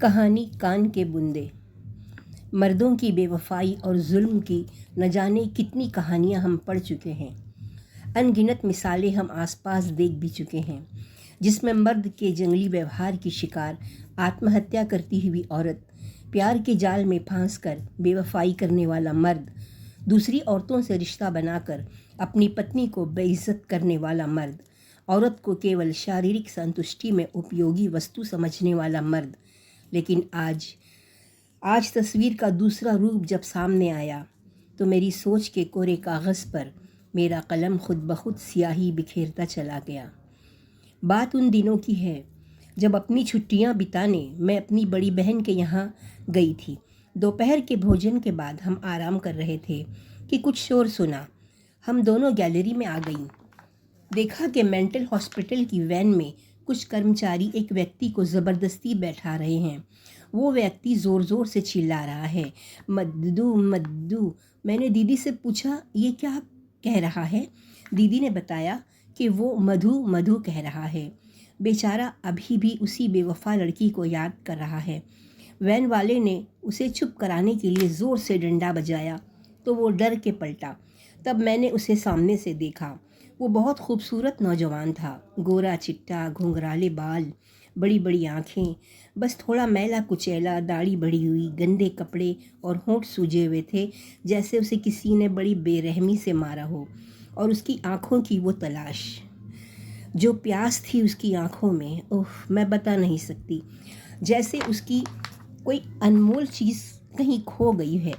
कहानी कान के बूंदे। मर्दों की बेवफाई और जुल्म की न जाने कितनी कहानियां हम पढ़ चुके हैं। अनगिनत मिसालें हम आसपास देख भी चुके हैं, जिसमें मर्द के जंगली व्यवहार की शिकार आत्महत्या करती हुई औरत, प्यार के जाल में फांस कर बेवफाई करने वाला मर्द, दूसरी औरतों से रिश्ता बनाकर अपनी पत्नी को बेइज्जत करने वाला मर्द, औरत को केवल शारीरिक संतुष्टि में उपयोगी वस्तु समझने वाला मर्द। लेकिन आज तस्वीर का दूसरा रूप जब सामने आया तो मेरी सोच के कोरे कागज़ पर मेरा कलम खुद ब खुद स्याही बिखेरता चला गया। बात उन दिनों की है जब अपनी छुट्टियां बिताने मैं अपनी बड़ी बहन के यहाँ गई थी। दोपहर के भोजन के बाद हम आराम कर रहे थे कि कुछ शोर सुना। हम दोनों गैलरी में आ गईं। देखा कि मेंटल हॉस्पिटल की वैन में कुछ कर्मचारी एक व्यक्ति को ज़बरदस्ती बैठा रहे हैं। वो व्यक्ति ज़ोर ज़ोर से चिल्ला रहा है, मद्दू मद्दू। मैंने दीदी से पूछा, ये क्या कह रहा है? दीदी ने बताया कि वो मधु मधु कह रहा है। बेचारा अभी भी उसी बेवफा लड़की को याद कर रहा है। वैन वाले ने उसे चुप कराने के लिए ज़ोर से डंडा बजाया तो वो डर के पलटा। तब मैंने उसे सामने से देखा। वो बहुत खूबसूरत नौजवान था, गोरा चिट्टा, घुंघराले बाल, बड़ी बड़ी आँखें, बस थोड़ा मैला कुचैला, दाढ़ी बढ़ी हुई, गंदे कपड़े और होंठ सूजे हुए थे, जैसे उसे किसी ने बड़ी बेरहमी से मारा हो। और उसकी आँखों की वो तलाश, जो प्यास थी उसकी आँखों में, ओह मैं बता नहीं सकती। जैसे उसकी कोई अनमोल चीज़ कहीं खो गई है।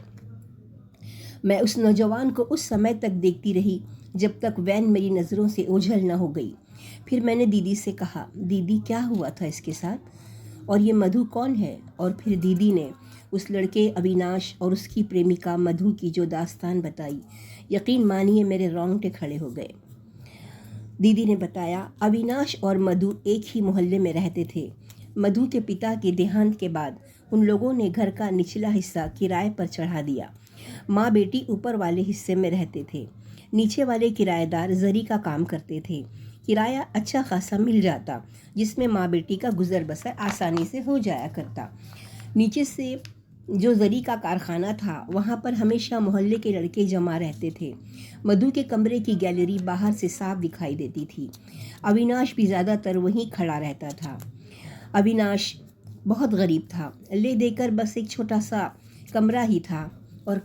मैं उस नौजवान को उस समय तक देखती रही जब तक वैन मेरी नज़रों से ओझल न हो गई। फिर मैंने दीदी से कहा, दीदी क्या हुआ था इसके साथ, और ये मधु कौन है? और फिर दीदी ने उस लड़के अविनाश और उसकी प्रेमिका मधु की जो दास्तान बताई, यकीन मानिए मेरे रोंगटे खड़े हो गए। दीदी ने बताया, अविनाश और मधु एक ही मोहल्ले में रहते थे। मधु के पिता के देहांत के बाद उन लोगों ने घर का निचला हिस्सा किराए पर चढ़ा दिया। माँ बेटी ऊपर वाले हिस्से में रहते थे। नीचे वाले किराएदार जरी का काम करते थे। किराया अच्छा खासा मिल जाता, जिसमें माँ बेटी का गुजर बसर आसानी से हो जाया करता। नीचे से जो जरी का कारखाना था, वहाँ पर हमेशा मोहल्ले के लड़के जमा रहते थे। मधु के कमरे की गैलरी बाहर से साफ दिखाई देती थी। अविनाश भी ज़्यादातर वहीं खड़ा रहता था। अविनाश बहुत गरीब था, ले देकर बस एक छोटा सा कमरा ही था, और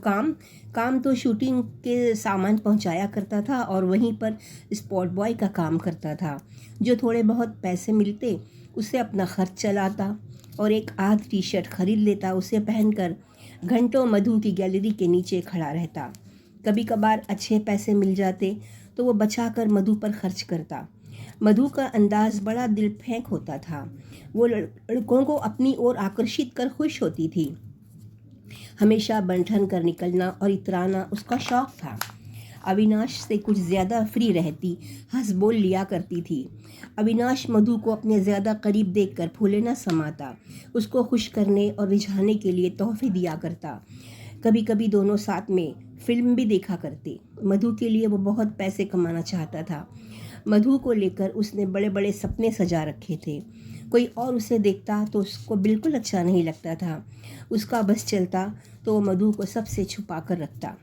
काम तो शूटिंग के सामान पहुंचाया करता था और वहीं पर स्पॉट बॉय का काम करता था। जो थोड़े बहुत पैसे मिलते उससे अपना खर्च चलाता और एक आध टी शर्ट खरीद लेता। उसे पहनकर घंटों मधु की गैलरी के नीचे खड़ा रहता। कभी कभार अच्छे पैसे मिल जाते तो वो बचाकर मधु पर खर्च करता। मधु का अंदाज बड़ा दिल फेंक होता था। वो लड़कों को अपनी ओर आकर्षित कर खुश होती थी। हमेशा बन-ठन कर निकलना और इतराना उसका शौक था। अविनाश से कुछ ज़्यादा फ्री रहती, हंस बोल लिया करती थी। अविनाश मधु को अपने ज़्यादा करीब देखकर फूले न समाता। उसको खुश करने और रिझाने के लिए तोहफे दिया करता। कभी कभी दोनों साथ में फिल्म भी देखा करते। मधु के लिए वो बहुत पैसे कमाना चाहता था। मधु को लेकर उसने बड़े बड़े सपने सजा रखे थे। कोई और उसे देखता तो उसको बिल्कुल अच्छा नहीं लगता था। उसका बस चलता तो वो मधु को सबसे छुपा कर रखता।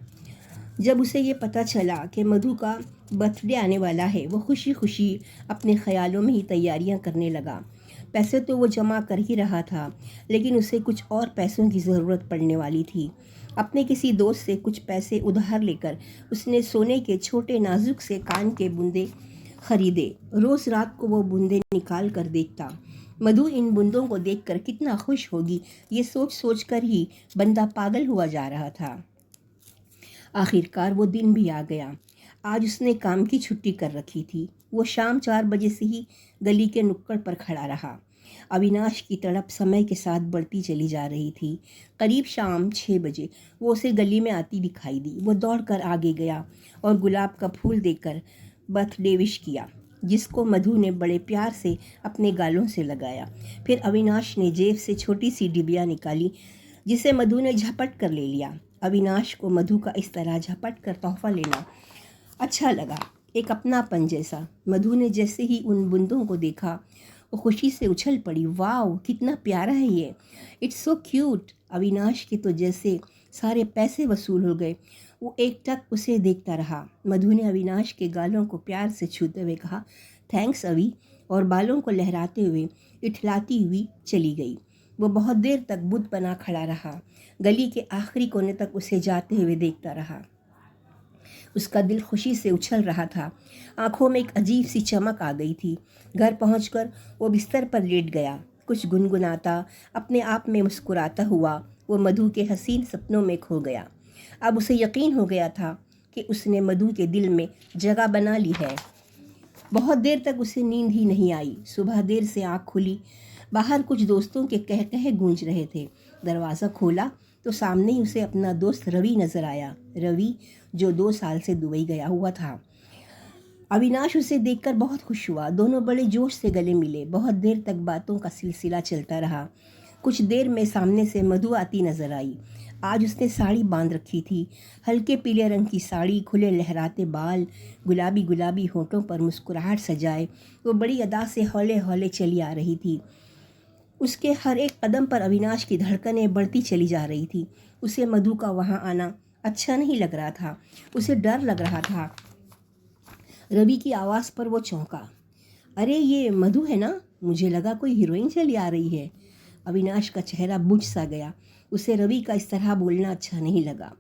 जब उसे ये पता चला कि मधु का बर्थडे आने वाला है, वो खुशी खुशी अपने ख्यालों में ही तैयारियां करने लगा। पैसे तो वो जमा कर ही रहा था, लेकिन उसे कुछ और पैसों की ज़रूरत पड़ने वाली थी। अपने किसी दोस्त से कुछ पैसे उधार लेकर उसने सोने के छोटे नाजुक से कान के बूंदे खरीदे। रोज़ रात को वो बूंदे निकाल कर देखता। मधु इन बूंदों को देखकर कितना खुश होगी, ये सोच सोच कर ही बंदा पागल हुआ जा रहा था। आखिरकार वो दिन भी आ गया। आज उसने काम की छुट्टी कर रखी थी। वो शाम 4 बजे से ही गली के नुक्कड़ पर खड़ा रहा। अविनाश की तड़प समय के साथ बढ़ती चली जा रही थी। करीब शाम 6 बजे वो उसे गली में आती दिखाई दी। वो दौड़कर आगे गया और गुलाब का फूल देकर बर्थडे विश किया, जिसको मधु ने बड़े प्यार से अपने गालों से लगाया। फिर अविनाश ने जेब से छोटी सी डिबिया निकाली, जिसे मधु ने झपट कर ले लिया। अविनाश को मधु का इस तरह झपट कर तोहफा लेना अच्छा लगा, एक अपनापन जैसा। मधु ने जैसे ही उन बूंदों को देखा, वो खुशी से उछल पड़ी। वाह, कितना प्यारा है ये, इट्स सो क्यूट। अविनाश के तो जैसे सारे पैसे वसूल हो गए। वो एकटक उसे देखता रहा। मधु ने अविनाश के गालों को प्यार से छूते हुए कहा, थैंक्स अवी, और बालों को लहराते हुए इठलाती हुई चली गई। वो बहुत देर तक बुत बना खड़ा रहा। गली के आखिरी कोने तक उसे जाते हुए देखता रहा। उसका दिल खुशी से उछल रहा था। आंखों में एक अजीब सी चमक आ गई थी। घर पहुंचकर वो बिस्तर पर लेट गया। कुछ गुनगुनाता, अपने आप में मुस्कुराता हुआ वो मधु के हसीन सपनों में खो गया। अब उसे यकीन हो गया था कि उसने मधु के दिल में जगह बना ली है। बहुत देर तक उसे नींद ही नहीं आई। सुबह देर से आँख खुली। बाहर कुछ दोस्तों के कह कहे गूंज रहे थे। दरवाज़ा खोला तो सामने ही उसे अपना दोस्त रवि नज़र आया। रवि जो 2 साल से दुबई गया हुआ था। अविनाश उसे देखकर बहुत खुश हुआ। दोनों बड़े जोश से गले मिले। बहुत देर तक बातों का सिलसिला चलता रहा। कुछ देर में सामने से मधु आती नजर आई। आज उसने साड़ी बांध रखी थी, हल्के पीले रंग की साड़ी, खुले लहराते बाल, गुलाबी गुलाबी होठों पर मुस्कुराहट सजाए वो बड़ी अदा से हौले हौले चली आ रही थी। उसके हर एक कदम पर अविनाश की धड़कनें बढ़ती चली जा रही थी। उसे मधु का वहाँ आना अच्छा नहीं लग रहा था। उसे डर लग रहा था। रवि की आवाज़ पर वो चौंका। अरे ये मधु है ना, मुझे लगा कोई हीरोइन चली आ रही है। अविनाश का चेहरा बुझ सा गया। उसे रवि का इस तरह बोलना अच्छा नहीं लगा।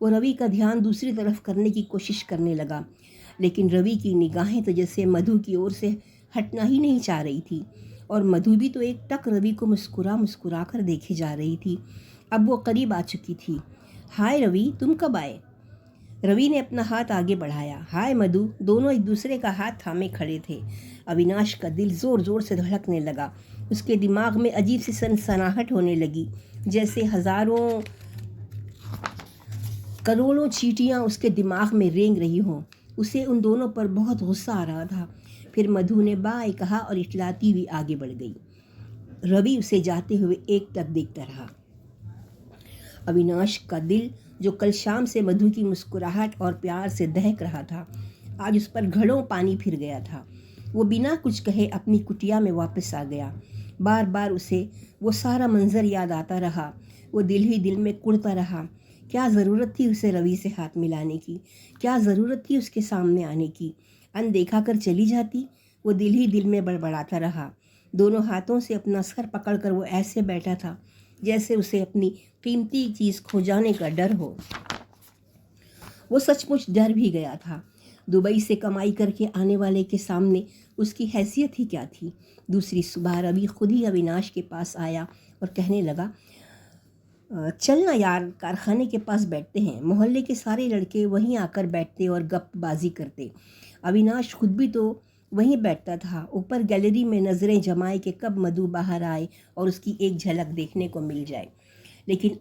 वो रवि का ध्यान दूसरी तरफ करने की कोशिश करने लगा, लेकिन रवि की निगाहें तो जैसे मधु की ओर से हटना ही नहीं चाह रही थी। और मधु भी तो एक टक रवि को मुस्कुरा मुस्कुरा कर देखे जा रही थी। अब वो करीब आ चुकी थी। हाय रवि, तुम कब आए? रवि ने अपना हाथ आगे बढ़ाया। हाय मधु। दोनों एक दूसरे का हाथ थामे खड़े थे। अविनाश का दिल ज़ोर ज़ोर से धड़कने लगा। उसके दिमाग में अजीब सी सनसनाहट होने लगी, जैसे हज़ारों करोड़ों चींटियां उसके दिमाग में रेंग रही हों। उसे उन दोनों पर बहुत गुस्सा आ रहा था। फिर मधु ने बाय कहा और इटलाती हुई आगे बढ़ गई। रवि उसे जाते हुए एकटक देखता रहा। अविनाश का दिल, जो कल शाम से मधु की मुस्कुराहट और प्यार से दहक रहा था, आज उस पर घड़ों पानी फिर गया था। वो बिना कुछ कहे अपनी कुटिया में वापस आ गया। बार बार उसे वो सारा मंजर याद आता रहा। वो दिल ही दिल में कुढ़ता रहा। क्या ज़रूरत थी उसे रवि से हाथ मिलाने की? क्या ज़रूरत थी उसके सामने आने की? अनदेखा कर चली जाती। वो दिल ही दिल में बड़बड़ाता रहा। दोनों हाथों से अपना सर पकड़कर वो ऐसे बैठा था जैसे उसे अपनी कीमती चीज़ खो जाने का डर हो। वो सचमुच डर भी गया था। दुबई से कमाई करके आने वाले के सामने उसकी हैसियत ही क्या थी। दूसरी सुबह रवि खुद ही अविनाश के पास आया और कहने लगा, चल ना यार, कारखाने के पास बैठते हैं। मोहल्ले के सारे लड़के वहीं आकर बैठते और गपबाजी करते। अविनाश खुद भी तो वहीं बैठता था। ऊपर गैलरी में नज़रें जमाए कि कब मधु बाहर आए और उसकी एक झलक देखने को मिल जाए। लेकिन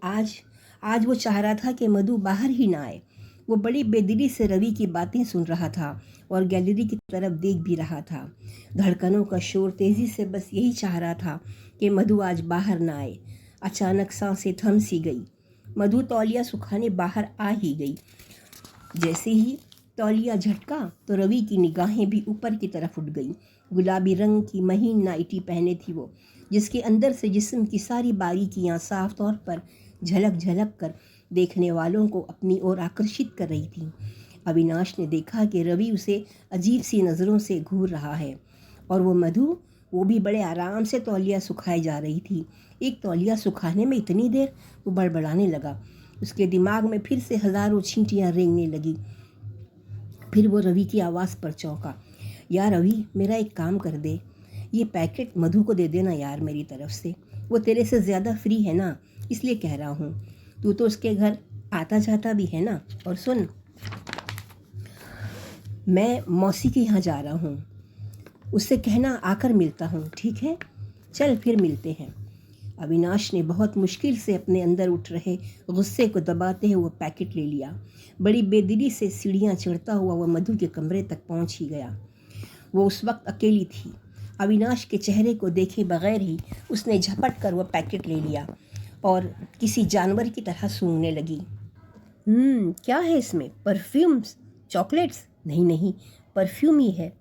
आज वो चाह रहा था कि मधु बाहर ही ना आए। वो बड़ी बेदिली से रवि की बातें सुन रहा था और गैलरी की तरफ देख भी रहा था। धड़कनों का शोर तेज़ी से बस यही चाह रहा था कि मधु आज बाहर ना आए। अचानक सांसें थम सी गई। मधु तौलिया सुखाने बाहर आ ही गई। जैसे ही तौलिया झटका तो रवि की निगाहें भी ऊपर की तरफ उठ गईं। गुलाबी रंग की महीन नाइटी पहने थी वो, जिसके अंदर से जिस्म की सारी बारीकियां साफ तौर पर झलक झलक कर देखने वालों को अपनी ओर आकर्षित कर रही थी। अविनाश ने देखा कि रवि उसे अजीब सी नज़रों से घूर रहा है और वो मधु, वो भी बड़े आराम से तौलिया सुखाई जा रही थी। एक तौलिया सुखाने में इतनी देर? वो बड़बड़ाने लगा। उसके दिमाग में फिर से हज़ारों चींटियां रेंगने लगी। फिर वो रवि की आवाज़ पर चौंका। यार रवि, मेरा एक काम कर दे, ये पैकेट मधु को दे देना यार मेरी तरफ से। वो तेरे से ज़्यादा फ्री है ना, इसलिए कह रहा हूँ। तू तो उसके घर आता जाता भी है ना। और सुन, मैं मौसी के यहाँ जा रहा हूँ, उससे कहना आकर मिलता हूँ, ठीक है? चल फिर मिलते हैं। अविनाश ने बहुत मुश्किल से अपने अंदर उठ रहे गुस्से को दबाते हुए वो पैकेट ले लिया। बड़ी बेदिली से सीढ़ियाँ चढ़ता हुआ वह मधु के कमरे तक पहुँच ही गया। वो उस वक्त अकेली थी। अविनाश के चेहरे को देखे बगैर ही उसने झपट कर वह पैकेट ले लिया और किसी जानवर की तरह सूंघने लगी। क्या है इसमें? परफ्यूम्स? चॉकलेट्स? नहीं नहीं, परफ्यूम ही है।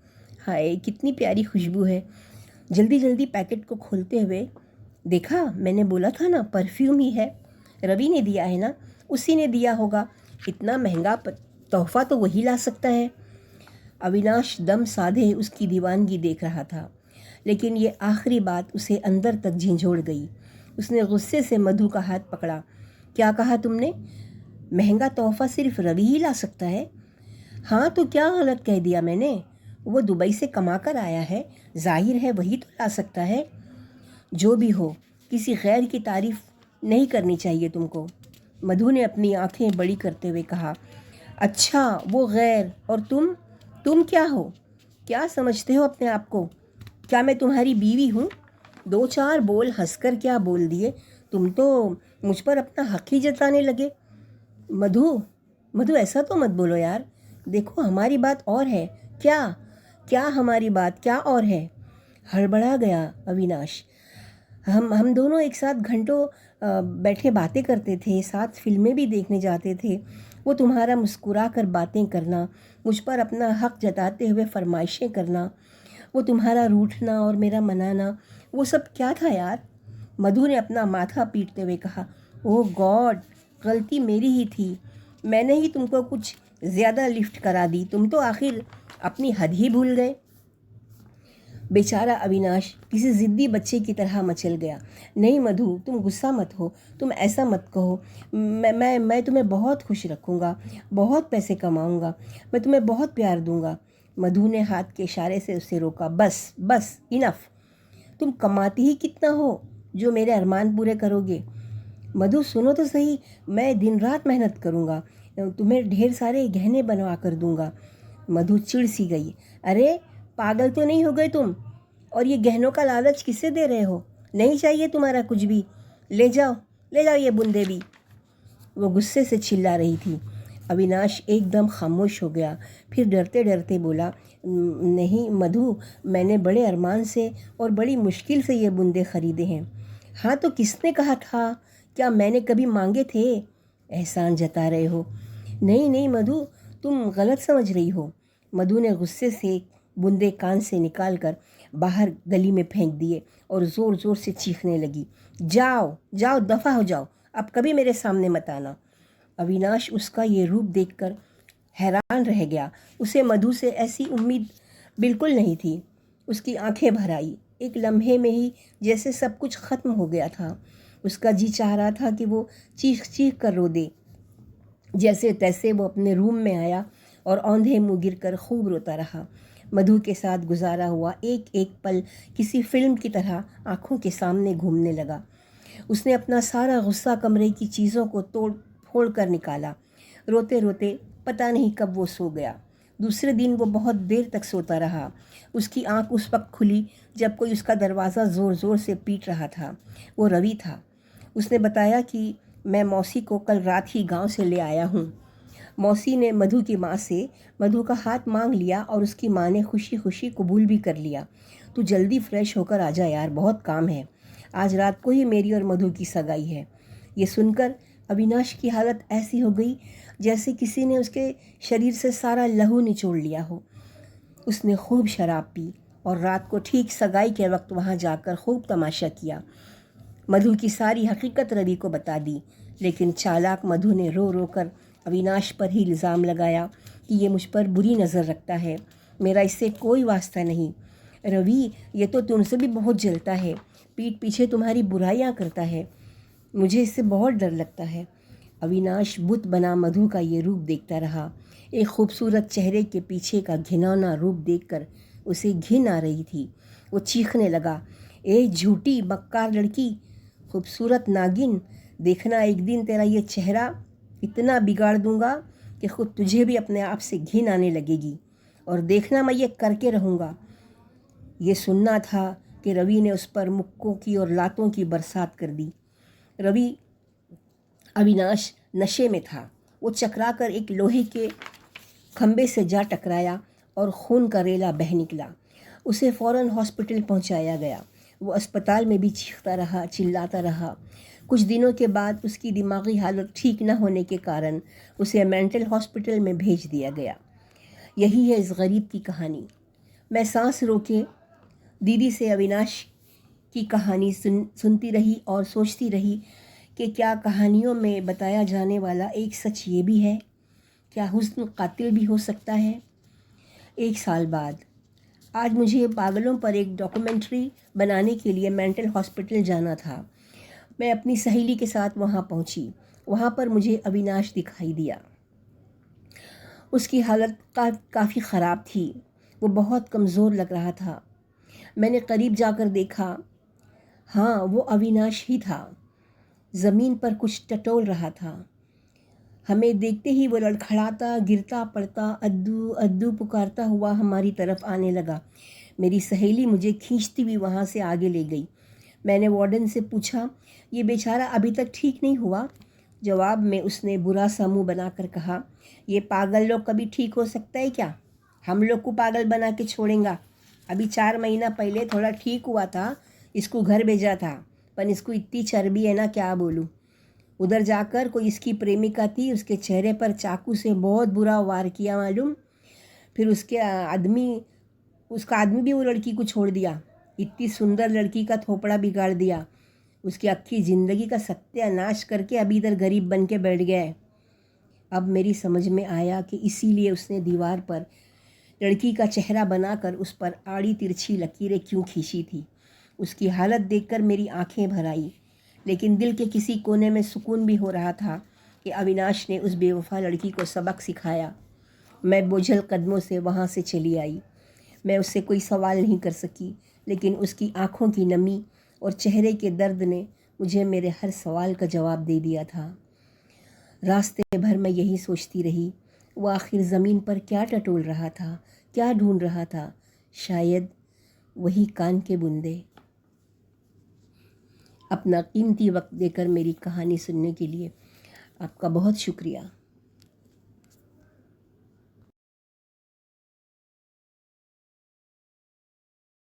हाय कितनी प्यारी खुशबू है। जल्दी जल्दी पैकेट को खोलते हुए, देखा मैंने बोला था ना परफ्यूम ही है, रवि ने दिया है ना, उसी ने दिया होगा, इतना महंगा तोहफा तो वही ला सकता है। अविनाश दम साधे उसकी दीवानगी देख रहा था, लेकिन ये आखिरी बात उसे अंदर तक झंझोड़ गई। उसने गुस्से से मधु का हाथ पकड़ा। क्या कहा तुमने? महंगा तोहफा सिर्फ रवि ही ला सकता है? हाँ तो क्या गलत कह दिया मैंने? वो दुबई से कमा कर आया है, जाहिर है वही तो ला सकता है। जो भी हो, किसी गैर की तारीफ नहीं करनी चाहिए तुमको। मधु ने अपनी आंखें बड़ी करते हुए कहा। अच्छा वो गैर, और तुम क्या हो? क्या समझते हो अपने आप को? क्या मैं तुम्हारी बीवी हूँ? दो चार बोल हंसकर क्या बोल दिए, तुम तो मुझ पर अपना हक ही जताने लगे। मधु मधु ऐसा तो मत बोलो यार, देखो हमारी बात और है। क्या क्या हमारी बात क्या और है? हड़बड़ा गया अविनाश। हम दोनों एक साथ घंटों बैठे बातें करते थे, साथ फिल्में भी देखने जाते थे। वो तुम्हारा मुस्कुरा कर बातें करना, मुझ पर अपना हक जताते हुए फरमाइशें करना, वो तुम्हारा रूठना और मेरा मनाना, वो सब क्या था यार? मधु ने अपना माथा पीटते हुए कहा। ओह गॉड, गलती मेरी ही थी, मैंने ही तुमको कुछ ज़्यादा लिफ्ट करा दी, तुम तो आखिर अपनी हद ही भूल गए। बेचारा अविनाश किसी ज़िद्दी बच्चे की तरह मचल गया। नहीं मधु, तुम गुस्सा मत हो, तुम ऐसा मत कहो। मैं तुम्हें बहुत खुश रखूँगा, बहुत पैसे कमाऊँगा, मैं तुम्हें बहुत प्यार दूँगा। मधु ने हाथ के इशारे से उसे रोका। बस बस इनफ, तुम कमाती ही कितना हो जो मेरे अरमान पूरे करोगे? मधु सुनो तो सही, मैं दिन रात मेहनत करूँगा, तुम्हें ढेर सारे गहने बनवा कर दूँगा। मधु चिढ़ सी गई। अरे पागल तो नहीं हो गए तुम? और ये गहनों का लालच किसे दे रहे हो? नहीं चाहिए तुम्हारा कुछ भी, ले जाओ ये बूंदे भी। वो गुस्से से चिल्ला रही थी। अविनाश एकदम खामोश हो गया, फिर डरते डरते बोला, नहीं मधु, मैंने बड़े अरमान से और बड़ी मुश्किल से ये बूंदे ख़रीदे हैं। हाँ तो किसने कहा था? क्या मैंने कभी मांगे थे? एहसान जता रहे हो। नहीं नहीं मधु, तुम गलत समझ रही हो। मधु ने गुस्से से बूंदे कान से निकाल कर बाहर गली में फेंक दिए और ज़ोर ज़ोर से चीखने लगी। जाओ जाओ, दफ़ा हो जाओ, अब कभी मेरे सामने मत आना। अविनाश उसका ये रूप देखकर हैरान रह गया। उसे मधु से ऐसी उम्मीद बिल्कुल नहीं थी। उसकी आंखें भर आई। एक लम्हे में ही जैसे सब कुछ ख़त्म हो गया था। उसका जी चाह रहा था कि वो चीख चीख कर रो दे। जैसे तैसे वो अपने रूम में आया और औंधे मुँह गिरकर खूब रोता रहा। मधु के साथ गुजारा हुआ एक एक पल किसी फिल्म की तरह आँखों के सामने घूमने लगा। उसने अपना सारा गुस्सा कमरे की चीज़ों को तोड़ फोड़ कर निकाला। रोते रोते पता नहीं कब वो सो गया। दूसरे दिन वो बहुत देर तक सोता रहा। उसकी आंख उस वक्त खुली जब कोई उसका दरवाज़ा ज़ोर ज़ोर से पीट रहा था। वो रवि था। उसने बताया कि मैं मौसी को कल रात ही गांव से ले आया हूँ। मौसी ने मधु की माँ से मधु का हाथ मांग लिया और उसकी माँ ने खुशी खुशी कबूल भी कर लिया। तू जल्दी फ्रेश होकर आ जा यार, बहुत काम है। आज रात को ही मेरी और मधु की सगाई है। ये सुनकर अविनाश की हालत ऐसी हो गई जैसे किसी ने उसके शरीर से सारा लहू निचोड़ लिया हो। उसने खूब शराब पी और रात को ठीक सगाई के वक्त वहाँ जाकर खूब तमाशा किया। मधु की सारी हकीकत रवि को बता दी, लेकिन चालाक मधु ने रो रो कर अविनाश पर ही इल्ज़ाम लगाया कि ये मुझ पर बुरी नज़र रखता है, मेरा इससे कोई वास्ता नहीं। रवि, ये तो तुमसे भी बहुत जलता है, पीठ पीछे तुम्हारी बुराइयां करता है, मुझे इससे बहुत डर लगता है। अविनाश बुत बना मधु का ये रूप देखता रहा। एक खूबसूरत चेहरे के पीछे का घिनौना रूप देखकर उसे घिन आ रही थी। वो चीखने लगा, ए झूठी मक्कार लड़की, खूबसूरत नागिन, देखना एक दिन तेरा ये चेहरा इतना बिगाड़ दूंगा कि खुद तुझे भी अपने आप से घिन आने लगेगी, और देखना मैं ये करके रहूँगा। ये सुनना था कि रवि ने उस पर मुक्कों की और लातों की बरसात कर दी। अविनाश नशे में था। वो चकरा कर एक लोहे के खंबे से जा टकराया और खून का रेला बह निकला। उसे फ़ौरन हॉस्पिटल पहुंचाया गया। वो अस्पताल में भी चीखता रहा, चिल्लाता रहा। कुछ दिनों के बाद उसकी दिमागी हालत ठीक न होने के कारण उसे मेंटल हॉस्पिटल में भेज दिया गया। यही है इस गरीब की कहानी। मैं सांस रोके दीदी से अविनाश की कहानी सुनती रही और सोचती रही कि क्या कहानियों में बताया जाने वाला एक सच ये भी है, क्या हुस्न कातिल भी हो सकता है। 1 साल बाद आज मुझे पागलों पर एक डॉक्यूमेंट्री बनाने के लिए मेंटल हॉस्पिटल जाना था। मैं अपनी सहेली के साथ वहाँ पहुँची। वहाँ पर मुझे अविनाश दिखाई दिया। उसकी हालत काफ़ी ख़राब थी। वो बहुत कमज़ोर लग रहा था। मैंने करीब जाकर देखा, हाँ वो अविनाश ही था। ज़मीन पर कुछ टटोल रहा था। हमें देखते ही वो लड़खड़ाता, गिरता पड़ता, अद्दू अद्दू पुकारता हुआ हमारी तरफ आने लगा। मेरी सहेली मुझे खींचती हुई वहाँ से आगे ले गई। मैंने वार्डन से पूछा, ये बेचारा अभी तक ठीक नहीं हुआ? जवाब में उसने बुरा सा मुँह बनाकर कहा, ये पागल लोग कभी ठीक हो सकता है क्या? हम लोग को पागल बना के छोड़ेंगा। अभी 4 महीना पहले थोड़ा ठीक हुआ था, इसको घर भेजा था, पर इसको इतनी चर्बी है ना, क्या बोलूँ। उधर जाकर कोई इसकी प्रेमिका थी, उसके चेहरे पर चाकू से बहुत बुरा वार किया मालूम। फिर उसका आदमी भी वो लड़की को छोड़ दिया। इतनी सुंदर लड़की का थोपड़ा बिगाड़ दिया। उसकी अक्खी ज़िंदगी का सत्यानाश करके अभी इधर गरीब बन के बैठ गया है। अब मेरी समझ में आया कि इसीलिए उसने दीवार पर लड़की का चेहरा बनाकर उस पर आड़ी तिरछी लकीरें क्यों खींची थी। उसकी हालत देखकर मेरी आंखें भर आई, लेकिन दिल के किसी कोने में सुकून भी हो रहा था कि अविनाश ने उस बेवफा लड़की को सबक सिखाया। मैं बोझल कदमों से वहाँ से चली आई। मैं उससे कोई सवाल नहीं कर सकी, लेकिन उसकी आँखों की नमी और चेहरे के दर्द ने मुझे मेरे हर सवाल का जवाब दे दिया था। रास्ते भर मैं यही सोचती रही, वो आखिर ज़मीन पर क्या टटोल रहा था, क्या ढूंढ रहा था। शायद वही कान के बूंदे। अपना कीमती वक्त देकर मेरी कहानी सुनने के लिए आपका बहुत शुक्रिया।